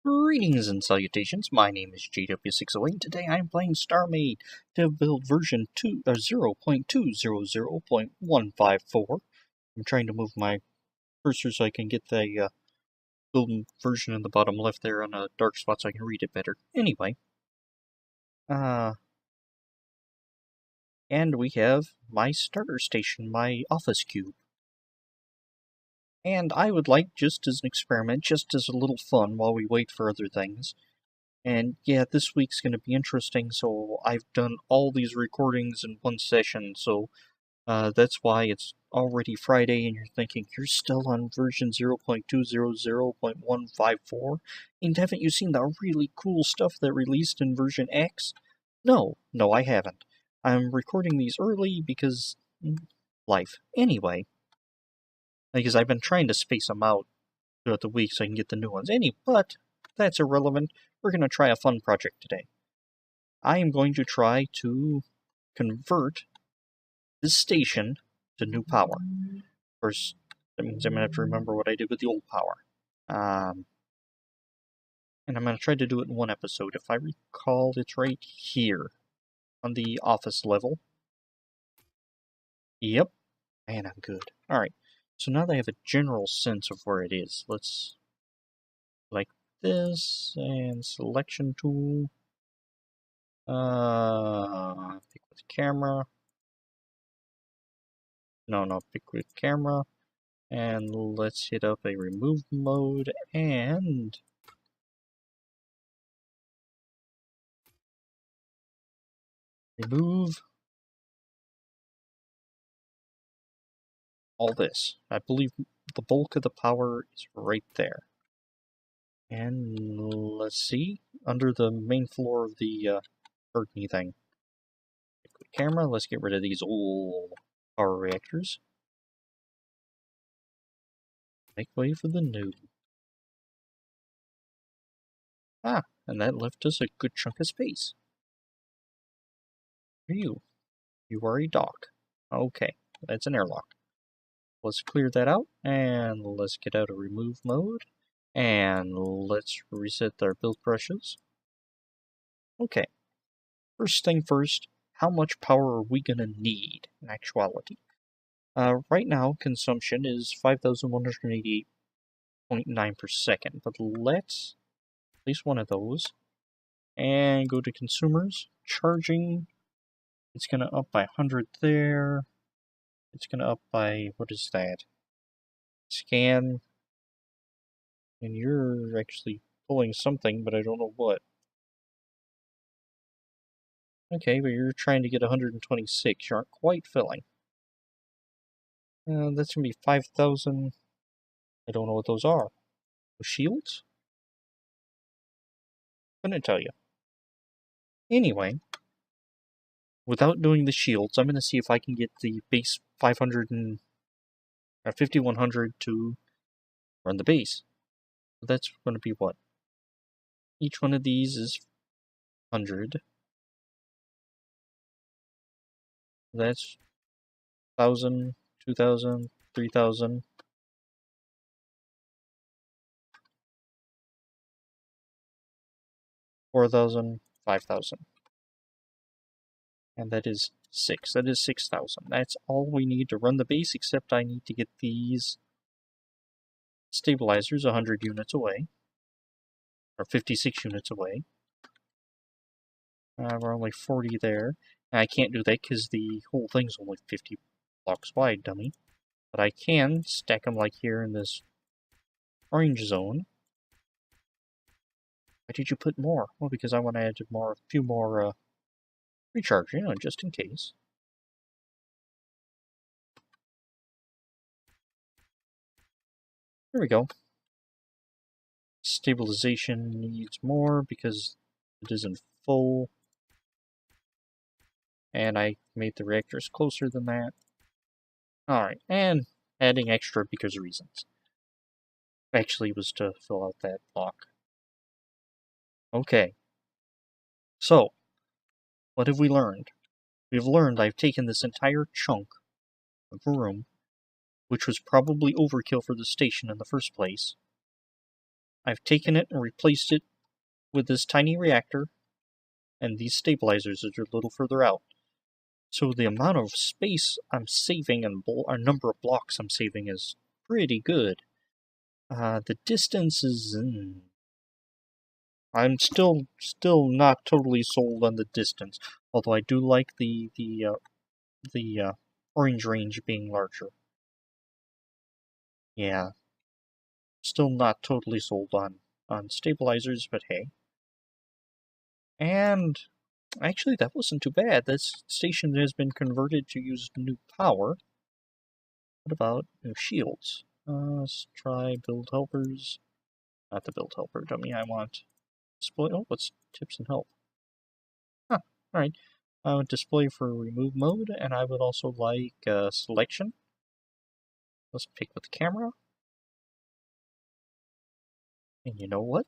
Greetings and salutations, my name is JW608. Today I am playing Starmade Dev Build version 0.200.154. I'm trying to move my cursor so I can get the build version in the bottom left there on a dark spot so I can read it better. Anyway, and we have my starter station, my office cube. And I would like, just as an experiment, just as a little fun while we wait for other things. And yeah, this week's going to be interesting, so I've done all these recordings in one session, so that's why it's already Friday and you're thinking, you're still on version 0.200.154? And haven't you seen the really cool stuff that released in version X? No, I haven't. I'm recording these early because life. Anyway, because I've been trying to space them out throughout the week so I can get the new ones. But that's irrelevant. We're going to try a fun project today. I am going to try to convert this station to new power. Of course, that means I'm going to have to remember what I did with the old power. And I'm going to try to do it in one episode. If I recall, it's right here on the office level. Yep. Man, I'm good. Alright, so now that I have a general sense of where it is, let's like this, and selection tool. Pick with camera. No, pick with camera. And let's hit up a remove mode and remove all this. I believe the bulk of the power is right there. And let's see, under the main floor of the Bergny thing. Pick with camera, let's get rid of these old power reactors. Make way for the new. And that left us a good chunk of space. Who are you? You are a dock. Okay, that's an airlock. Let's clear that out, and let's get out of remove mode, and let's reset our build brushes. Okay, first thing first, how much power are we going to need in actuality? Right now, consumption is 5,188.9 per second, but let's place one of those, and go to consumers, charging. It's going to up by 100 there. It's going to up by, what is that? Scan. And you're actually pulling something, but I don't know what. Okay, but you're trying to get 126. You aren't quite filling. That's going to be 5,000. I don't know what those are. Shields? Couldn't tell you. Anyway, without doing the shields, I'm going to see if I can get the base 5100 to run the base. So that's going to be what? Each one of these is 100. That's 1,000, 2,000, 3,000. 4,000, 5,000. And that is 6. That is 6,000. That's all we need to run the base, except I need to get these stabilizers 100 units away. Or 56 units away. We're only 40 there. And I can't do that because the whole thing's only 50 blocks wide, dummy. But I can stack them like here in this orange zone. Why did you put more? Well, because I want to add a few more recharge, just in case. There we go. Stabilization needs more because it isn't full. And I made the reactors closer than that. Alright, and adding extra because of reasons. Actually, it was to fill out that block. Okay. So, what have we learned? We've learned I've taken this entire chunk of room, which was probably overkill for the station in the first place, I've taken it and replaced it with this tiny reactor, and these stabilizers are a little further out. So the amount of space I'm saving and number of blocks I'm saving is pretty good. The distance is... I'm still not totally sold on the distance, although I do like the orange range being larger. Yeah, still not totally sold on stabilizers, but hey. And actually, that wasn't too bad. This station has been converted to use new power. What about new shields? Let's try build helpers. Not the build helper dummy. I want display. Oh, what's tips and help? Huh. All right. I would display for remove mode, and I would also like selection. Let's pick with the camera. And you know what?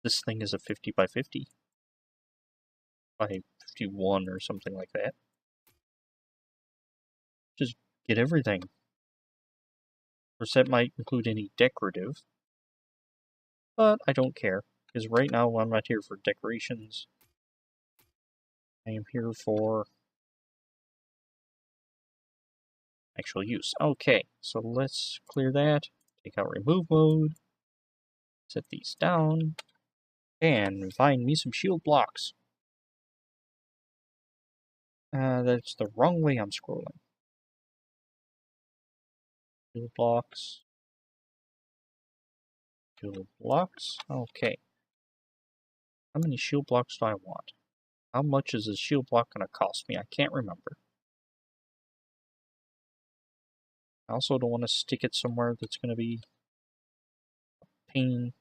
This thing is a 50 by 50 by 51 or something like that. Just get everything. Of course, that might include any decorative, but I don't care, because right now I'm not here for decorations. I am here for actual use. Okay, so let's clear that, take out remove mode, set these down, and find me some shield blocks. That's the wrong way I'm scrolling. Shield blocks. Shield blocks. Okay. How many shield blocks do I want? How much is a shield block going to cost me? I can't remember. I also don't want to stick it somewhere that's going to be a pain.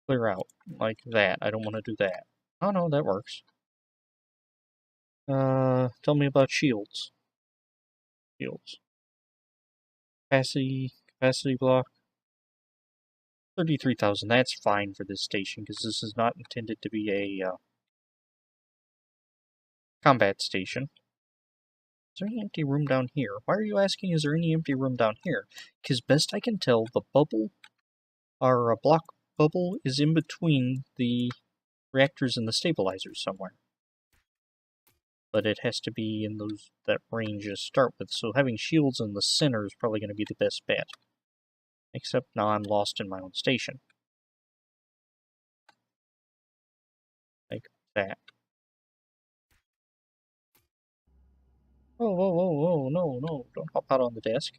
Clear out like that. I don't want to do that. Oh no, that works. Tell me about shields. Shields. Capacity block. 33,000. That's fine for this station because this is not intended to be a combat station. Is there any empty room down here? Why are you asking, is there any empty room down here? Because best I can tell, the bubble, our block bubble, is in between the reactors and the stabilizers somewhere. But it has to be in that range to start with, so having shields in the center is probably going to be the best bet. Except now I'm lost in my own station. Like that. Whoa, no, don't hop out on the desk.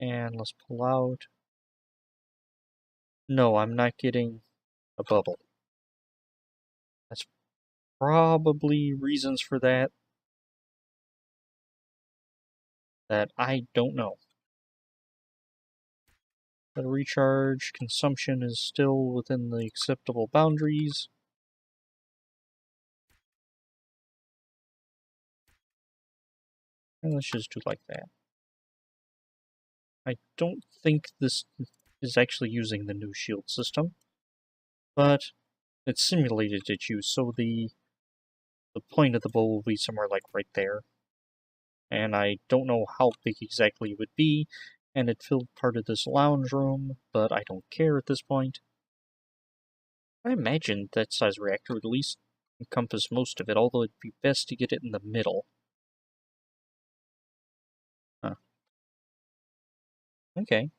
And let's pull out. No, I'm not getting a bubble. That's probably reasons for that I don't know. The recharge consumption is still within the acceptable boundaries. And let's just do like that. I don't think this is actually using the new shield system, but it's simulated its use, so the point of the bow will be somewhere like right there. And I don't know how big exactly it would be, and it filled part of this lounge room, but I don't care at this point. I imagine that size reactor would at least encompass most of it, although it'd be best to get it in the middle. Huh. Okay.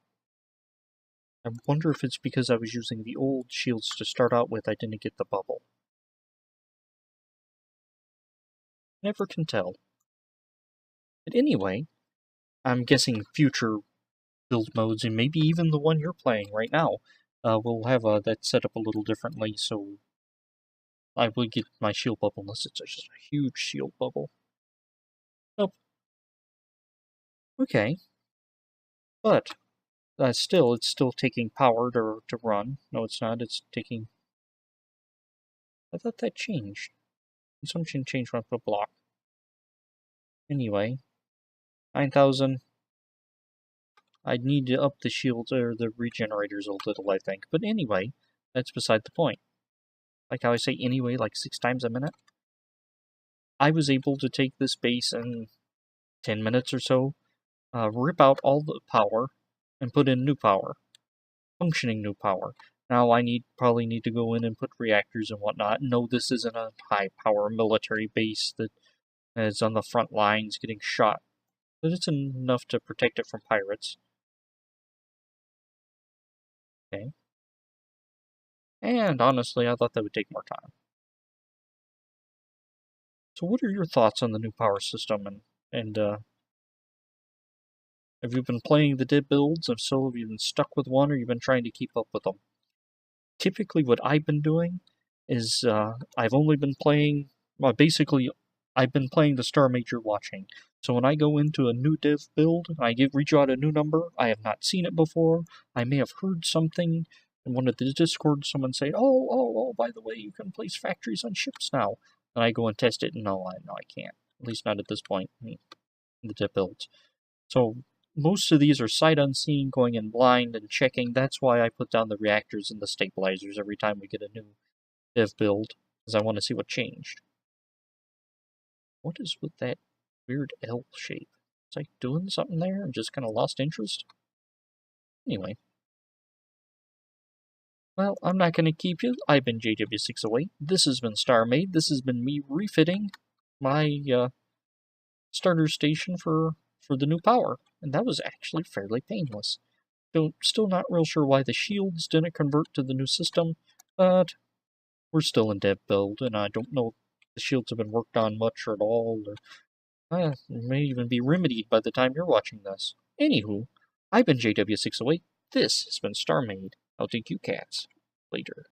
I wonder if it's because I was using the old shields to start out with, I didn't get the bubble. Never can tell. But anyway, I'm guessing future build modes, and maybe even the one you're playing right now, will have that set up a little differently, so I will get my shield bubble unless it's just a huge shield bubble. Nope. Okay. But it's still taking power to run. No, it's not. It's taking... I thought that changed. Consumption changed when I put a block. Anyway, 9,000. I'd need to up the shields or the regenerators a little, I think. But anyway, that's beside the point. Like how I say anyway like 6 times a minute. I was able to take this base in 10 minutes or so, rip out all the power, and put in new power. Functioning new power. Now I probably need to go in and put reactors and whatnot. No, this isn't a high-power military base that is on the front lines getting shot, but it's enough to protect it from pirates. Okay. And honestly, I thought that would take more time. So what are your thoughts on the new power system, and have you been playing the dip builds? If so, have you been stuck with one, or you've been trying to keep up with them? Typically what I've been doing is I've only been playing, well, basically I've been playing the Starmade you're watching. So when I go into a new div build, I reach out a new number, I have not seen it before, I may have heard something in one of the Discord, someone say, oh, by the way, you can place factories on ships now. And I go and test it, and no, I can't. At least not at this point in the div builds. So most of these are sight unseen, going in blind and checking. That's why I put down the reactors and the stabilizers every time we get a new div build, because I want to see what changed. What is with that weird L shape? It's like doing something there and just kind of lost interest? Anyway. Well, I'm not going to keep you. I've been JW608. This has been Starmade. This has been me refitting my starter station for the new power. And that was actually fairly painless. Still not real sure why the shields didn't convert to the new system, but we're still in dev build, and I don't know if the shields have been worked on much or at all, or may even be remedied by the time you're watching this. Anywho, I've been JW608. This has been Starmade. I'll take you cats later.